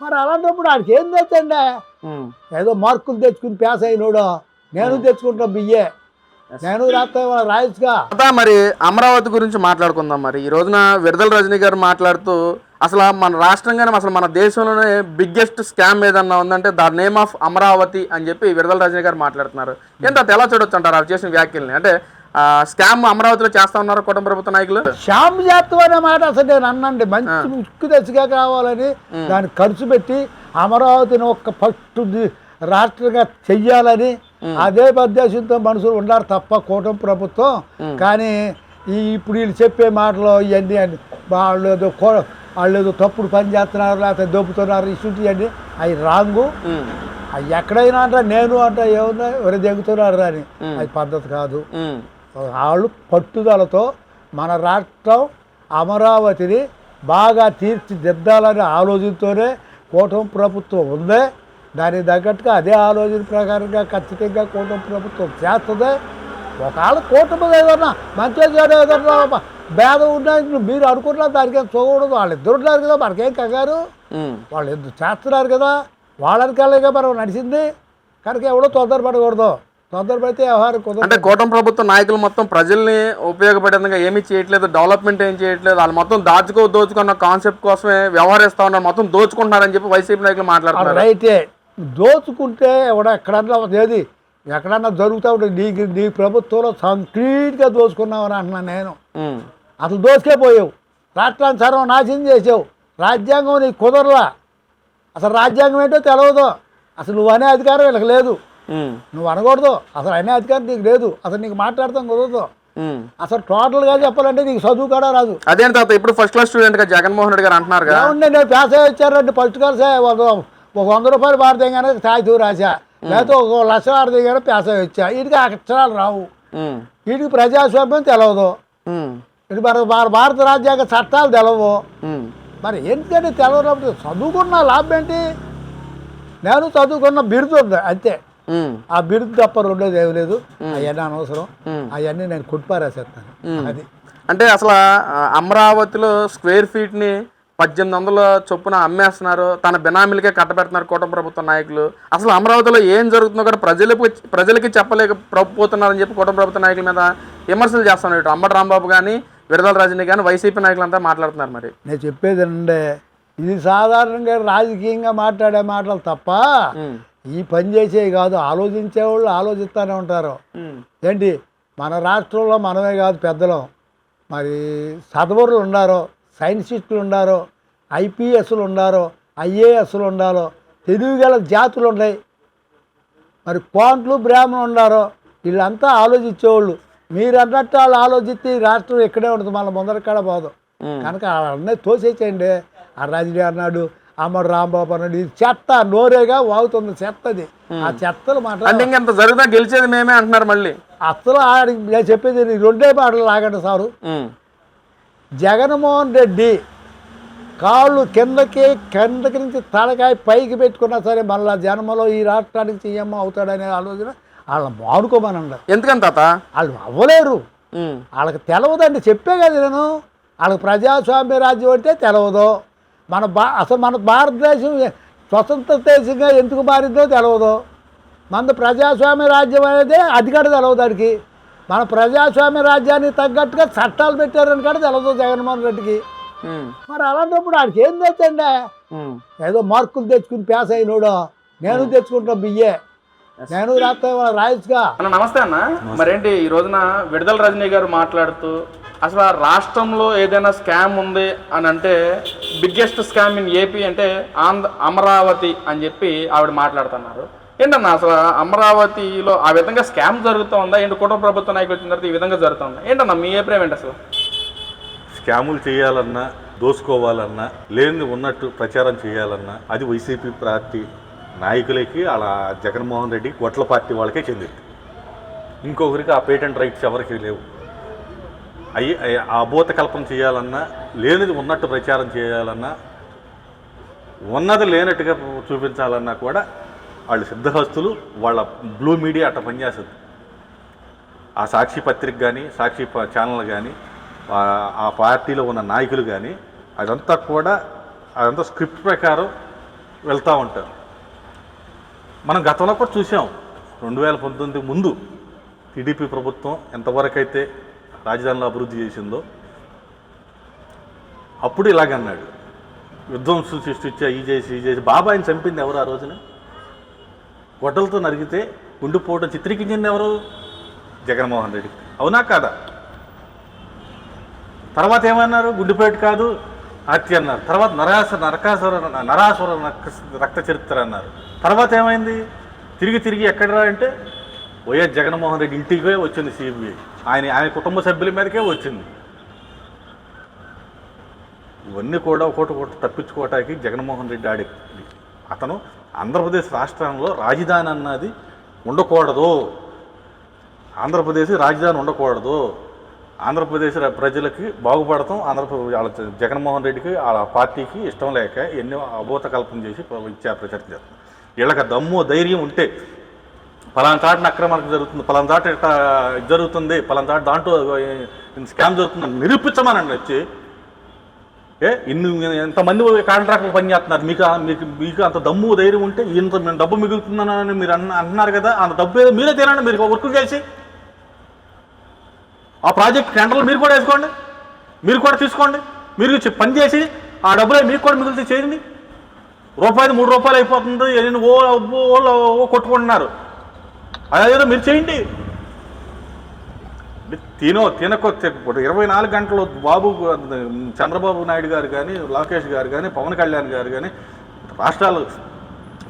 మరి అలాంటప్పుడు ఆడికి ఏం తెచ్చండి? ఏదో మార్కులు తెచ్చుకుని పాస్ అయినోడు, నేను తెచ్చుకుంటా బియ్యే, నేను రాస్తా రాయచ్చుగా. మరి అమరావతి గురించి మాట్లాడుకుందాం. మరి ఈ రోజున విడుదల రజనీ గారు మాట్లాడుతూ అసలు మన రాష్ట్రంగానే అసలు మన దేశంలోనే బిగ్గెస్ట్ స్కామ్ ఏదన్నా ఉందంటే ద నేమ్ ఆఫ్ అమరావతి అని చెప్పి విడుదల రజనీ గారు మాట్లాడుతున్నారు. ఏంటో ఎలా చూడొచ్చు అంటారు వాళ్ళు చేసిన వ్యాఖ్యల్ని? అంటే స్కామ్ అమరావతిలో చేస్తా ఉన్నారు కుటుంబ ప్రభుత్వ నాయకులు. శ్యామ్ చేస్తాం అనే మాట అసలు నేను అన్నండి, మంచి ముక్కు తెచ్చిగా కావాలని దాన్ని ఖర్చు పెట్టి అమరావతిని ఒక్క ఫస్ట్ రాష్ట్రంగా చెయ్యాలని అదే ఉద్దేశంతో మనుషులు ఉన్నారు తప్ప కూటమి ప్రభుత్వం. కానీ ఇప్పుడు వీళ్ళు చెప్పే మాటలు ఇవన్నీ అని వాళ్ళు ఏదో తప్పుడు పని చేస్తున్నారు, లేకపోతే దొబ్బుతున్నారు, ఇసుంటివన్నీ అవి రాంగు. అవి ఎక్కడైనా అంట నేను అంట ఏమన్నా ఎవరు దిగుతున్నారు అని, అది పద్ధతి కాదు. వాళ్ళు పట్టుదలతో మన రాష్ట్రం అమరావతిని బాగా తీర్చిదిద్దాలనే ఆలోచనతోనే కూటమి ప్రభుత్వం ఉంది. దానికి తగ్గట్టుగా అదే ఆలోచన ప్రకారంగా ఖచ్చితంగా కూటమి ప్రభుత్వం చేస్తుంది. ఒకవేళ కూటమి ఏదన్నా మంచిగా ఏదన్నా భేదం ఉన్నాయి మీరు అనుకుంటున్నారు, దానికేం చూడకూడదు. వాళ్ళిద్దరు ఉన్నారు కదా, మనకేం కంగారు. వాళ్ళు ఎందుకు చేస్తున్నారు కదా, వాళ్ళనికెళ్ళగా మనం నడిచింది కనుక ఎవడో తొందరపడకూడదు. తొందరపడితే వ్యవహారం కుదరదు. అంటే కూటమి ప్రభుత్వ నాయకులు మొత్తం ప్రజల్ని ఉపయోగపడేందుకు ఏమీ చేయట్లేదు, డెవలప్మెంట్ ఏం చేయట్లేదు, వాళ్ళు మొత్తం దోచుకున్న కాన్సెప్ట్ కోసమే వ్యవహరిస్తూ ఉన్నారు, మొత్తం దోచుకుంటున్నారని చెప్పి వైసీపీ నాయకులు మాట్లాడుతున్నారు. రైతే దోచుకుంటే ఎక్కడన్నా ఏది ఎక్కడన్నా జరుగుతూ ఉంటుంది. నీ ప్రభుత్వంలో కంప్లీట్గా దోచుకున్నావని అంటున్నాను నేను. అసలు దోచుకే పోయావు, రాష్ట్రాన్ని సర్వనాశనం చేసావు, రాజ్యాంగం నీకు కుదరలా. అసలు రాజ్యాంగం ఏంటో తెలియదు, అసలు నువ్వు అనే అధికారం వీళ్ళకి లేదు, నువ్వు అనకూడదు, అసలు అనే అధికారం నీకు లేదు, అసలు నీకు మాట్లాడతాం కుదరదు. అసలు టోటల్గా చెప్పాలంటే నీకు చదువు కూడా రాదు. అదే తాత ఇప్పుడు ఫస్ట్ క్లాస్ స్టూడెంట్ గా జగన్మోహన్ రెడ్డి గారు అంటున్నారు కదా, నేను పాస్ అయ్యి వచ్చారండి ఫస్ట్ క్లాస్ ఒక 100 రూపాయలు భారతీయ కానీ తాయితూ రాశా, లేకపోతే 1 లక్ష భారతీయ కానీ పాస్ అయ్యి వచ్చా. వీటికి అక్షరాలు రావు, వీటికి ప్రజాస్వామ్యం తెలవదు, ఇది మన భారత రాజ్యాంగ చట్టాలు తెలవు. మరి ఎందుకంటే తెలవనప్పుడు చదువుకున్న లాభం ఏంటి? నేను చదువుకున్న బిరుదు ఉంది అంతే, ఆ బిరుదు తప్ప రెండోది ఏమి లేదు. అవన్నీ అనవసరం, అవన్నీ నేను కొట్టిపారేసేస్తాను. అది అంటే అసలు అమరావతిలో స్క్వేర్ ఫీట్ని 1800 చొప్పున అమ్మేస్తున్నారు, తన బినామీలకే కట్టబెడుతున్నారు కూటమి ప్రభుత్వ నాయకులు. అసలు అమరావతిలో ఏం జరుగుతుందో కూడా ప్రజలకి చెప్పలేకపోతున్నారని చెప్పి కూటమి ప్రభుత్వ నాయకుల మీద విమర్శలు చేస్తున్నారు. అంబటి రాంబాబు కానీ విడుదల రజనీ కానీ వైసీపీ నాయకులంతా మాట్లాడుతున్నారు. మరి నేను చెప్పేది అంటే ఇది సాధారణంగా రాజకీయంగా మాట్లాడే మాటలు తప్ప ఈ పని చేసేవి కాదు. ఆలోచించేవాళ్ళు ఆలోచిస్తూనే ఉంటారు. ఏంటి మన రాష్ట్రంలో మనమే కాదు పెద్దలు, మరి చదవరులు ఉన్నారు, సైన్సిస్టులు ఉన్నారు, ఐపీఎస్లు ఉన్నారు, ఐఏఎస్లు ఉన్నారు, తెలివిగల జాతులు ఉన్నాయి, మరి కోంట్లు బ్రాహ్మణులు ఉన్నారు. వీళ్ళంతా ఆలోచించేవాళ్ళు. మీరు అన్నట్టు వాళ్ళు ఆలోచిస్తే ఈ రాష్ట్రం ఇక్కడే ఉంటుంది, మన ముందరకాడ పోదు. కనుక వాళ్ళన్నీ తోసేసేయండి. ఆ రజనీ అన్నాడు, అమ్మడు రాంబాబు అన్నాడు, ఇది చెత్త నోరేగా వాగుతుంది చెత్తది. ఆ చెత్తలు మాట జరుగుతా గెలిచేది మేమే అంటున్నారు. మళ్ళీ అసలు నేను చెప్పేది 2 మాటలు లాగండి సారు. జగన్మోహన్ రెడ్డి కాళ్ళు కిందకి నుంచి తలకాయ పైకి పెట్టుకున్నా సరే మళ్ళా జన్మలో ఈ రాష్ట్రానికి సీఎం అవుతాడనే ఆలోచన వాళ్ళని మానుకోమనండి. ఎందుకని తాత వాళ్ళు అవ్వలేరు, వాళ్ళకి తెలవదండి. చెప్పే కదా నేను, వాళ్ళకి ప్రజాస్వామ్య రాజ్యం అంటే తెలవదు. అసలు మన భారతదేశం స్వతంత్ర దేశంగా ఎందుకు మారిందో తెలవదు. మన ప్రజాస్వామ్య రాజ్యం అనేది అది కూడా తెలవదు దానికి. మన ప్రజాస్వామ్య రాజ్యానికి తగ్గట్టుగా చట్టాలు పెట్టారని కూడా తెలవదు జగన్మోహన్ రెడ్డికి. మరి అలాంటప్పుడు ఆడికి ఏం తెచ్చండి? ఏదో మార్కులు తెచ్చుకుని పాస్ అయినోడు, నేను తెచ్చుకుంటా బియ్యే, నేను రాస్తా రాయచ్చుగా. నమస్తే అన్న. మరేంటి ఈ రోజున విడుదల రజనీ గారు మాట్లాడుతూ అసలు రాష్ట్రంలో ఏదైనా స్కామ్ ఉంది అని అంటే బిగ్గెస్ట్ స్కామ్ ఇన్ ఏపీ అంటే అమరావతి అని చెప్పి ఆవిడ మాట్లాడుతున్నారు. ఏంటన్నా అసలు అమరావతిలో ఆ విధంగా స్కామ్ జరుగుతూ ఉందా? ఏంటి కూటమి ప్రభుత్వ నాయకులు వచ్చిన తర్వాత ఈ విధంగా జరుగుతుందా? ఏంటన్నా మీ అభిప్రాయం ఏంటి? అసలు స్కాములు చేయాలన్నా, దోసుకోవాలన్నా, లేనిది ఉన్నట్టు ప్రచారం చేయాలన్నా అది వైసీపీ పార్టీ నాయకులకి, అలా జగన్మోహన్ రెడ్డి గొట్ల పార్టీ వాళ్ళకే చెందింది. ఇంకొకరికి ఆ పేటెంట్ రైట్స్ ఎవరికి లేవు. ఆ అబోధ కల్పన చేయాలన్నా, లేనిది ఉన్నట్టు ప్రచారం చేయాలన్నా, ఉన్నది లేనట్టుగా చూపించాలన్నా కూడా వాళ్ళు సిద్ధహస్తులు. వాళ్ళ బ్లూ మీడియా అట్ట పనిచేస్తుంది. ఆ సాక్షి పత్రిక కానీ, సాక్షి ఛానల్ కానీ, ఆ పార్టీలో ఉన్న నాయకులు కానీ అదంతా స్క్రిప్ట్ ప్రకారం వెళ్తూ ఉంటారు. మనం గతంలో కూడా చూసాం, 2019 ముందు టీడీపీ ప్రభుత్వం ఎంతవరకు అయితే రాజధానిలో అభివృద్ధి చేసిందో అప్పుడు ఇలాగన్నాడు, విధ్వంసం సృష్టించా, ఈ చేసి బాబాయిని చంపింది ఎవరు ఆ రోజున? గొడ్డలతో నరిగితే గుండెపోవడం చిత్రీకరించింది ఎవరు? జగన్మోహన్ రెడ్డి. అవునా కాదా? తర్వాత ఏమన్నారు? గుండెపేట కాదు హత్య అన్నారు. తర్వాత నరాసుర రక్త చరిత్ర అన్నారు. తర్వాత ఏమైంది? తిరిగి ఎక్కడరా అంటే వైఎస్ జగన్మోహన్ రెడ్డి ఇంటికే వచ్చింది సిబిఐ, ఆయన కుటుంబ సభ్యుల మీదకే వచ్చింది. ఇవన్నీ కూడా ఒకటి తప్పించుకోవటానికి జగన్మోహన్ రెడ్డి ఆడే. అతను ఆంధ్రప్రదేశ్ రాష్ట్రంలో రాజధాని అన్నది ఉండకూడదు, ఆంధ్రప్రదేశ్ రాజధాని ఉండకూడదు, ఆంధ్రప్రదేశ్ ప్రజలకి బాగుపడతాం, వాళ్ళ జగన్మోహన్ రెడ్డికి వాళ్ళ పార్టీకి ఇష్టం లేక ఎన్నో అబోధ కల్పన చేసి ప్రచారం. వీళ్ళకి దమ్ము ధైర్యం ఉంటే పలానా చాటున అక్రమాలకు జరుగుతుంది, పలానా చాట ఇట్లా జరుగుతుంది, పలానా చాటు దాంట్లో స్కామ్ జరుగుతుందని నిరూపించమనండి వచ్చి. ఎంతమంది కాంట్రాక్టులు పనిచేస్తున్నారు, మీకు అంత దమ్ము ధైర్యం ఉంటే ఇంత డబ్బు మిగులుతుందని మీరు అంటున్నారు కదా, అంత డబ్బు ఏదో మీరే తినండి, మీరు వర్క్ చేసి ఆ ప్రాజెక్ట్ టెండర్లు మీరు కూడా వేసుకోండి, మీరు కూడా తీసుకోండి, మీరు పని చేసి ఆ డబ్బులే మీకు కూడా మిగిలితే చేయండి. రూపాయలు 3 రూపాయలు అయిపోతుంది, ఓ కొట్టుకుంటున్నారు, అదేదో మీరు చేయండి. తినకొ 24 గంటలు చంద్రబాబు నాయుడు గారు కానీ, లోకేష్ గారు కానీ, పవన్ కళ్యాణ్ గారు కానీ రాష్ట్రాలు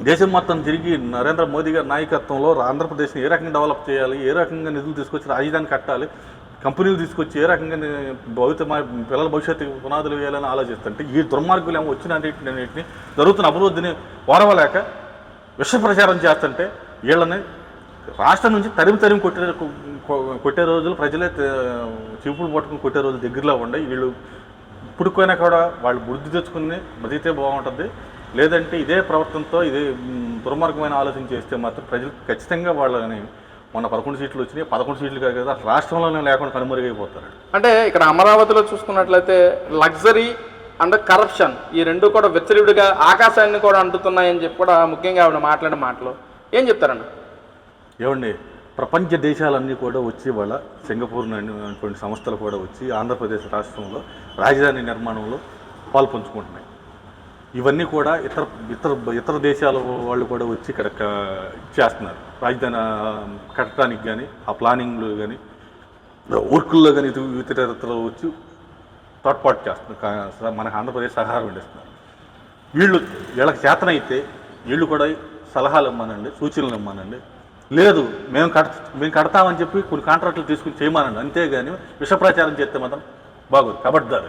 దేశం మొత్తం తిరిగి నరేంద్ర మోదీ గారి నాయకత్వంలో ఆంధ్రప్రదేశ్ని ఏ రకంగా డెవలప్ చేయాలి, ఏ రకంగా నిధులు తీసుకొచ్చి రాజధాని కట్టాలి, కంపెనీలు తీసుకొచ్చి ఏ రకంగా పిల్లల భవిష్యత్తు పునాదులు వేయాలని ఆలోచిస్తుంటే ఈ దుర్మార్గులు ఏమో వచ్చినన్నింటినీ జరుగుతున్న అభివృద్ధిని ఓరవలేక విష ప్రచారం చేస్తుంటే వీళ్ళని రాష్ట్రం నుంచి తరిమి కొట్టే రోజులు ప్రజలే చీపులు పట్టుకుని కొట్టే రోజులు దగ్గరలో ఉండే. వీళ్ళు ఇప్పుడుకైనా కూడా వాళ్ళు బుద్ధి తెచ్చుకుని బతికితే బాగుంటుంది, లేదంటే ఇదే ప్రవర్తనతో ఇదే దుర్మార్గమైన ఆలోచన చేస్తే మాత్రం ప్రజలు ఖచ్చితంగా వాళ్ళని మొన్న 11 సీట్లు వచ్చినాయి, 11 సీట్లు కాదు కదా రాష్ట్రంలోనే లేకుండా కనుమరుగైపోతారు. అంటే ఇక్కడ అమరావతిలో చూసుకున్నట్లయితే లగ్జరీ అండ్ కరప్షన్ ఈ రెండు కూడా వెచ్చరివిడిగా ఆకాశాన్ని కూడా అంటుతున్నాయని చెప్పి కూడా ముఖ్యంగా ఆవిడ మాట్లాడే మాటలు ఏం చెప్తారన్న? ఏమండి, ప్రపంచ దేశాలన్నీ కూడా వచ్చి వాళ్ళ సింగపూర్ అనేటువంటి సంస్థలు కూడా వచ్చి ఆంధ్రప్రదేశ్ రాష్ట్రంలో రాజధాని నిర్మాణంలో పాల్పంచుకుంటున్నాయి. ఇవన్నీ కూడా ఇతర దేశాల వాళ్ళు కూడా వచ్చి ఇక్కడ చేస్తున్నారు. రాజధాని కట్టడానికి కానీ, ఆ ప్లానింగ్లో కానీ, వర్కుల్లో కానీ ఇతర వచ్చి తోడ్పాటు చేస్తున్నారు. మనకు ఆంధ్రప్రదేశ్ సహకారం అందిస్తున్నారు. వీళ్ళకి చేతనైతే వీళ్ళు కూడా సలహాలు ఇవ్వమానండి, సూచనలు ఇవ్వమానండి. లేదు మేము కడతామని చెప్పి కొన్ని కాంట్రాక్టులు తీసుకుని చేయమానండి, అంతేగాని విష ప్రచారం చేస్తే మాత్రం బాగోదు, కబడ్దారు.